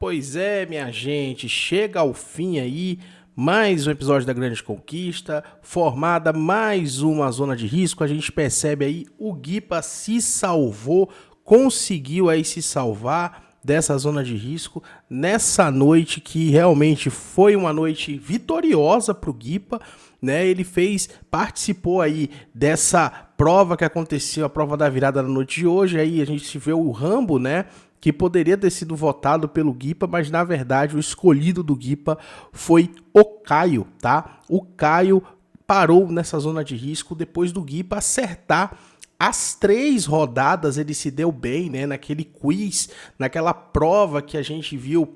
Pois é, minha gente, chega ao fim aí mais um episódio da Grande Conquista, formada mais uma zona de risco. A gente percebe aí o Guipa se salvou, conseguiu aí se salvar dessa zona de risco nessa noite que realmente foi uma noite vitoriosa para o Guipa, né? Ele participou aí dessa prova que aconteceu, a prova da virada na noite de hoje. Aí a gente vê o Rambo, né? Que poderia ter sido votado pelo Guipa, mas na verdade o escolhido do Guipa foi o Caio, tá? O Caio parou nessa zona de risco depois do Guipa acertar as 3 rodadas. Ele se deu bem, né? Naquele quiz, naquela prova que a gente viu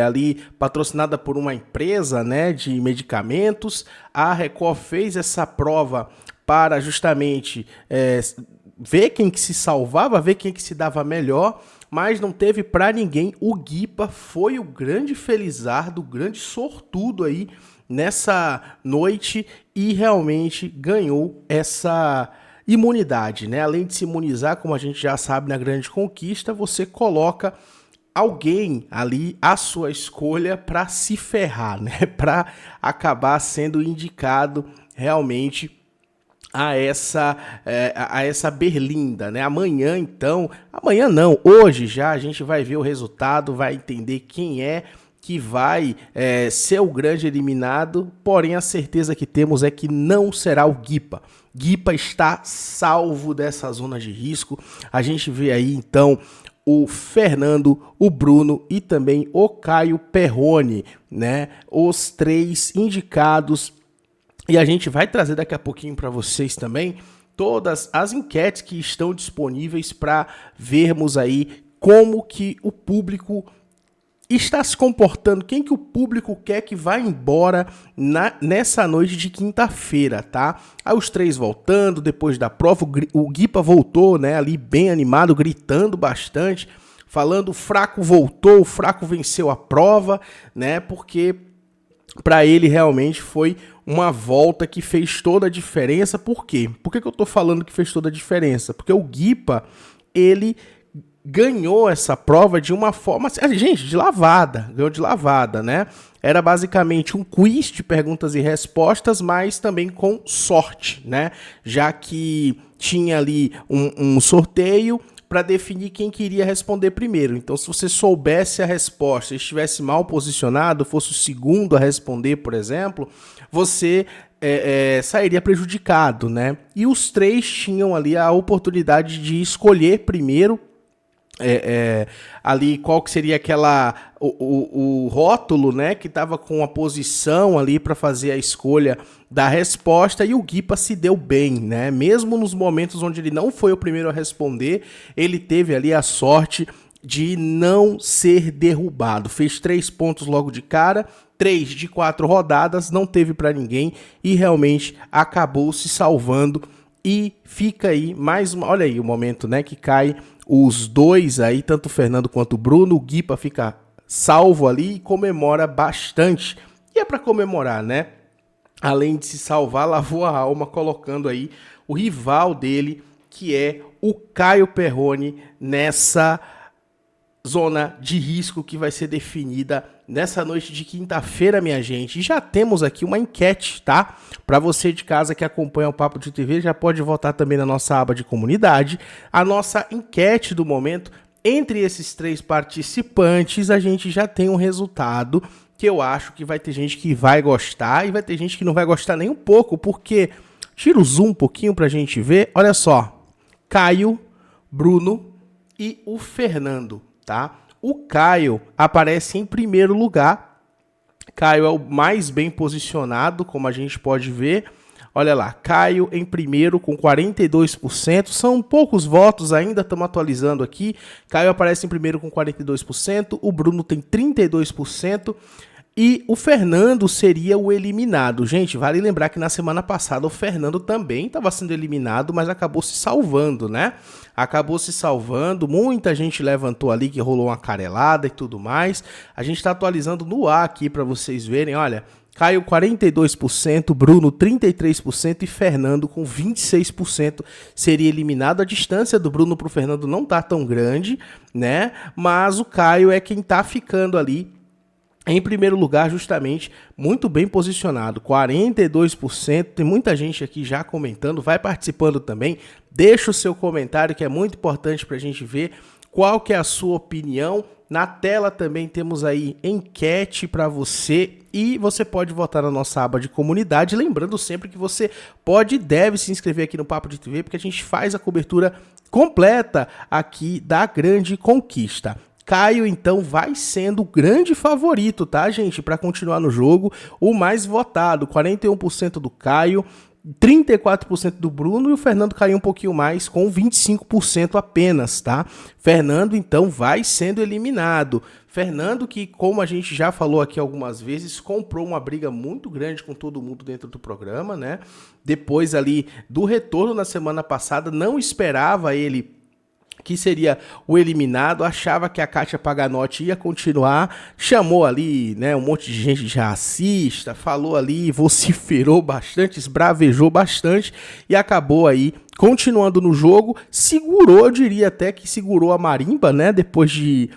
ali patrocinada por uma empresa, né, de medicamentos. A Record fez essa prova para justamente ver quem que se salvava, ver quem que se dava melhor, mas não teve para ninguém. O Guipa foi o grande felizardo, o grande sortudo aí nessa noite e realmente ganhou essa imunidade, né? Além de se imunizar, como a gente já sabe na Grande Conquista, você coloca alguém ali à sua escolha para se ferrar, né? Para acabar sendo indicado realmente a essa berlinda, né? Amanhã não, hoje já a gente vai ver o resultado, vai entender quem é que vai ser o grande eliminado, porém a certeza que temos é que não será o Guipa. Guipa está salvo dessa zona de risco. A gente vê aí então o Fernando, o Bruno e também o Caio Perrone, né? Os 3 indicados. E a gente vai trazer daqui a pouquinho para vocês também todas as enquetes que estão disponíveis para vermos aí como que o público está se comportando, quem que o público quer que vá embora nessa noite de quinta-feira, tá? Aí os 3 voltando depois da prova, o Guipa voltou, né, ali bem animado, gritando bastante, falando o fraco voltou, o fraco venceu a prova, né, porque para ele realmente foi uma volta que fez toda a diferença. Por quê? Por que eu tô falando que fez toda a diferença? Porque o Guipa, ele ganhou essa prova de uma forma, gente, de lavada, ganhou de lavada, né? Era basicamente um quiz de perguntas e respostas, mas também com sorte, né? Já que tinha ali um sorteio para definir quem queria responder primeiro. Então, se você soubesse a resposta e estivesse mal posicionado, fosse o segundo a responder, por exemplo, você sairia prejudicado, né? E os 3 tinham ali a oportunidade de escolher primeiro ali qual que seria o rótulo, né, que estava com a posição ali para fazer a escolha da resposta. E o Guipa se deu bem, né? Mesmo nos momentos onde ele não foi o primeiro a responder, ele teve ali a sorte de não ser derrubado. Fez 3 pontos logo de cara, 3 de 4 rodadas, não teve para ninguém e realmente acabou se salvando. E fica aí mais uma, olha aí o momento, né, que cai os 2 aí, tanto o Fernando quanto o Bruno. O Guipa fica salvo ali e comemora bastante. E é para comemorar, né? Além de se salvar, lavou a alma colocando aí o rival dele, que é o Caio Perrone, nessa zona de risco que vai ser definida nessa noite de quinta-feira, minha gente. E já temos aqui uma enquete, tá? Para você de casa que acompanha o Papo de TV, já pode votar também na nossa aba de comunidade. A nossa enquete do momento, entre esses 3 participantes, a gente já tem um resultado que eu acho que vai ter gente que vai gostar e vai ter gente que não vai gostar nem um pouco, porque tira o zoom um pouquinho pra gente ver. Olha só, Caio, Bruno e o Fernando, tá? O Caio aparece em primeiro lugar. Caio é o mais bem posicionado, como a gente pode ver. Olha lá, Caio em primeiro com 42%. São poucos votos ainda, estamos atualizando aqui. Caio aparece em primeiro com 42%. O Bruno tem 32%. E o Fernando seria o eliminado. Gente, vale lembrar que na semana passada o Fernando também estava sendo eliminado, mas acabou se salvando, né? Acabou se salvando, muita gente levantou ali que rolou uma carelada e tudo mais. A gente está atualizando no ar aqui para vocês verem, olha... Caio 42%, Bruno 33% e Fernando com 26% seria eliminado. A distância do Bruno para o Fernando não tá tão grande, né? Mas o Caio é quem tá ficando ali em primeiro lugar, justamente, muito bem posicionado, 42%, tem muita gente aqui já comentando, vai participando também, deixa o seu comentário que é muito importante para a gente ver qual que é a sua opinião. Na tela também temos aí enquete para você e você pode votar na nossa aba de comunidade, lembrando sempre que você pode e deve se inscrever aqui no Papo de TV, porque a gente faz a cobertura completa aqui da Grande Conquista. Caio, então, vai sendo o grande favorito, tá, gente? Para continuar no jogo, o mais votado, 41% do Caio, 34% do Bruno e o Fernando caiu um pouquinho mais com 25% apenas, tá? Fernando, então, vai sendo eliminado. Fernando que, como a gente já falou aqui algumas vezes, comprou uma briga muito grande com todo mundo dentro do programa, né? Depois ali do retorno na semana passada, não esperava ele que seria o eliminado, achava que a Kátia Paganotti ia continuar, chamou ali, né, um monte de gente de racista, falou ali, vociferou bastante, esbravejou bastante e acabou aí continuando no jogo, segurou, eu diria até que segurou a marimba, né, depois de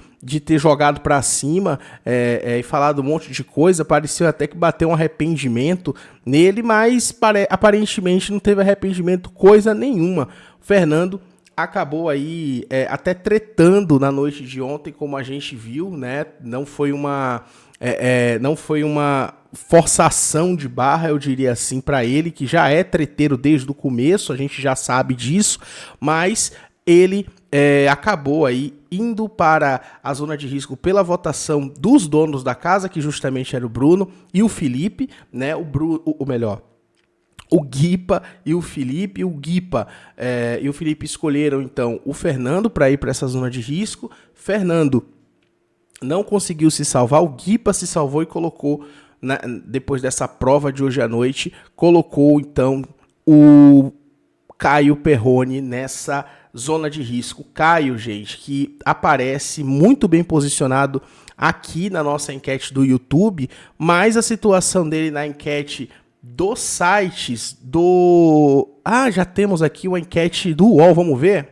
ter jogado pra cima e falado um monte de coisa, pareceu até que bateu um arrependimento nele, mas aparentemente não teve arrependimento coisa nenhuma. O Fernando acabou aí até tretando na noite de ontem, como a gente viu, né? Não foi uma forçação de barra, eu diria assim, para ele, que já é treteiro desde o começo, a gente já sabe disso, mas ele acabou aí indo para a zona de risco pela votação dos donos da casa, que justamente era o Bruno e o Felipe, né? O Guipa e o Felipe, e o Felipe escolheram então o Fernando para ir para essa zona de risco. Fernando não conseguiu se salvar, o Guipa se salvou e colocou, depois dessa prova de hoje à noite, colocou então o Caio Perrone nessa zona de risco. Caio, gente, que aparece muito bem posicionado aqui na nossa enquete do YouTube, mas a situação dele na enquete dos sites do... já temos aqui uma enquete do UOL, vamos ver?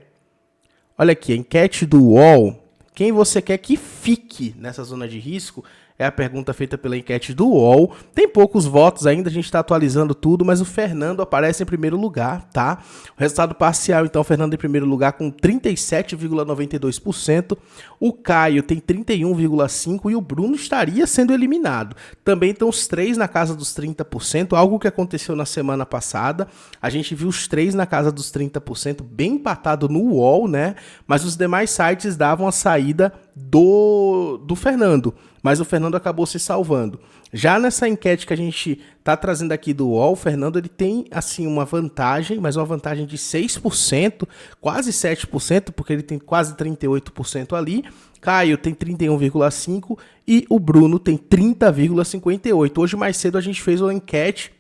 Olha aqui, a enquete do UOL. Quem você quer que fique nessa zona de risco? É a pergunta feita pela enquete do UOL. Tem poucos votos ainda, a gente está atualizando tudo, mas o Fernando aparece em primeiro lugar, tá? O resultado parcial, então, o Fernando em primeiro lugar com 37,92%. O Caio tem 31,5% e o Bruno estaria sendo eliminado. Também estão os três na casa dos 30%, algo que aconteceu na semana passada. A gente viu os três na casa dos 30%, bem empatado no UOL, né? Mas os demais sites davam a saída do Fernando, mas o Fernando acabou se salvando. Já nessa enquete que a gente está trazendo aqui do UOL, o Fernando ele tem assim uma vantagem, mas uma vantagem de 6%, quase 7%, porque ele tem quase 38% ali. Caio tem 31,5% e o Bruno tem 30,58%. Hoje mais cedo a gente fez uma enquete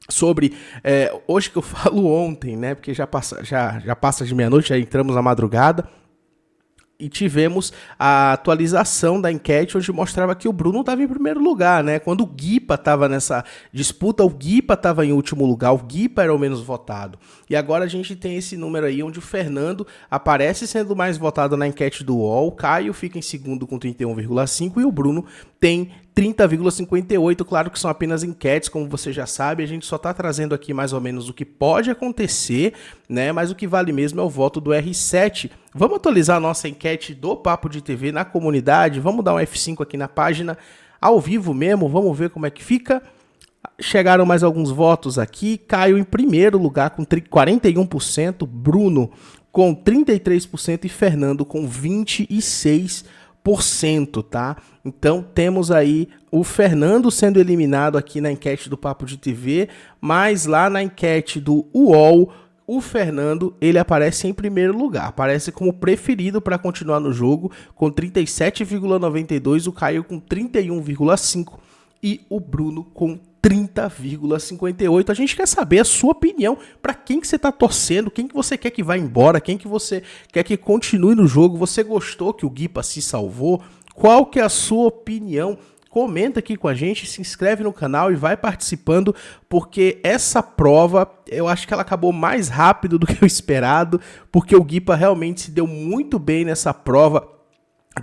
sobre, hoje que eu falo ontem, né, porque já passa de meia-noite, já entramos na madrugada, e tivemos a atualização da enquete onde mostrava que o Bruno estava em primeiro lugar, né? Quando o Guipa estava nessa disputa, o Guipa estava em último lugar, o Guipa era o menos votado. E agora a gente tem esse número aí onde o Fernando aparece sendo mais votado na enquete do UOL, o Caio fica em segundo com 31,5% e o Bruno tem 30,58%, claro que são apenas enquetes, como você já sabe, a gente só está trazendo aqui mais ou menos o que pode acontecer, né? Mas o que vale mesmo é o voto do R7. Vamos atualizar a nossa enquete do Papo de TV na comunidade, vamos dar um F5 aqui na página, ao vivo mesmo, vamos ver como é que fica. Chegaram mais alguns votos aqui, Caio em primeiro lugar com 41%, Bruno com 33% e Fernando com 26%. Tá? Então temos aí o Fernando sendo eliminado aqui na enquete do Papo de TV, mas lá na enquete do UOL, o Fernando ele aparece em primeiro lugar, aparece como preferido para continuar no jogo com 37,92%, o Caio com 31,5%. e o Bruno com 30,58. A gente quer saber a sua opinião, para quem que você tá torcendo, quem que você quer que vá embora, quem que você quer que continue no jogo. Você gostou que o Guipa se salvou? Qual que é a sua opinião? Comenta aqui com a gente, se inscreve no canal e vai participando, porque essa prova, eu acho que ela acabou mais rápido do que o esperado, porque o Guipa realmente se deu muito bem nessa prova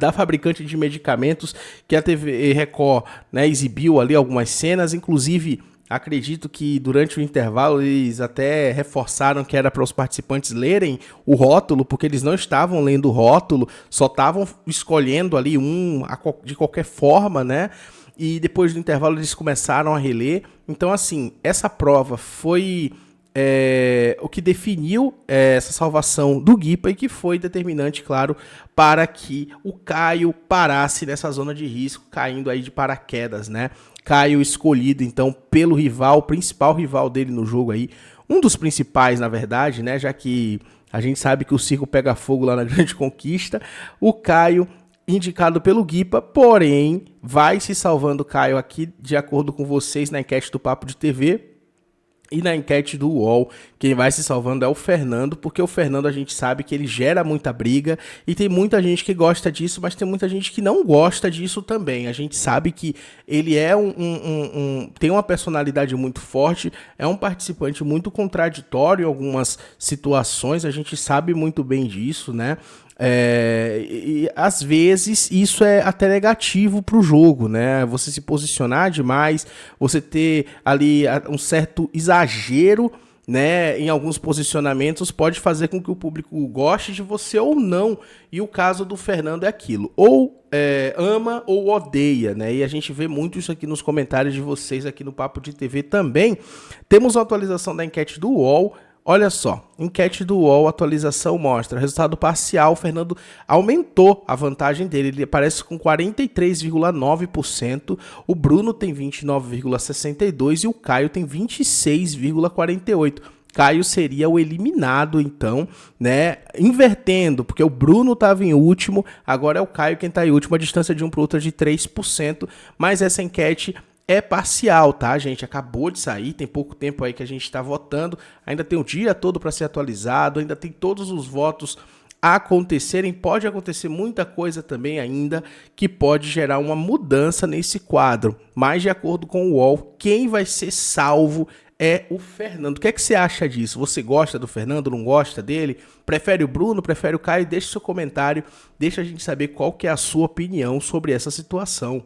da fabricante de medicamentos, que a TV Record, né, exibiu ali algumas cenas. Inclusive, acredito que durante o intervalo eles até reforçaram que era para os participantes lerem o rótulo, porque eles não estavam lendo o rótulo, só estavam escolhendo ali de qualquer forma, né? E depois do intervalo eles começaram a reler. Então, assim, essa prova foi o que definiu essa salvação do Guipa e que foi determinante, claro, para que o Caio parasse nessa zona de risco, caindo aí de paraquedas, né? Caio escolhido, então, pelo rival, o principal rival dele no jogo aí, um dos principais, na verdade, né? Já que a gente sabe que o circo pega fogo lá na Grande Conquista, o Caio indicado pelo Guipa, porém, vai se salvando o Caio aqui, de acordo com vocês, na enquete do Papo de TV. E na enquete do UOL, quem vai se salvando é o Fernando, porque o Fernando a gente sabe que ele gera muita briga e tem muita gente que gosta disso, mas tem muita gente que não gosta disso também. A gente sabe que ele é tem uma personalidade muito forte, é um participante muito contraditório em algumas situações, a gente sabe muito bem disso, né? E às vezes isso é até negativo para o jogo, né? Você se posicionar demais, você ter ali um certo exagero, né, em alguns posicionamentos pode fazer com que o público goste de você ou não. E o caso do Fernando é aquilo, ou ama ou odeia, né? E a gente vê muito isso aqui nos comentários de vocês aqui no Papo de TV também. Temos uma atualização da enquete do UOL. Olha só, enquete do UOL, atualização mostra, resultado parcial, o Fernando aumentou a vantagem dele, ele aparece com 43,9%, o Bruno tem 29,62% e o Caio tem 26,48%. Caio seria o eliminado, então, né, invertendo, porque o Bruno estava em último, agora é o Caio quem está em último, a distância de um para o outro é de 3%, mas essa enquete é parcial, tá, gente? Acabou de sair, tem pouco tempo aí que a gente está votando, ainda tem o dia todo para ser atualizado, ainda tem todos os votos a acontecerem, pode acontecer muita coisa também ainda que pode gerar uma mudança nesse quadro, mas de acordo com o UOL, quem vai ser salvo é o Fernando. O que é que você acha disso? Você gosta do Fernando, não gosta dele? Prefere o Bruno, prefere o Caio? Deixe seu comentário, deixa a gente saber qual que é a sua opinião sobre essa situação.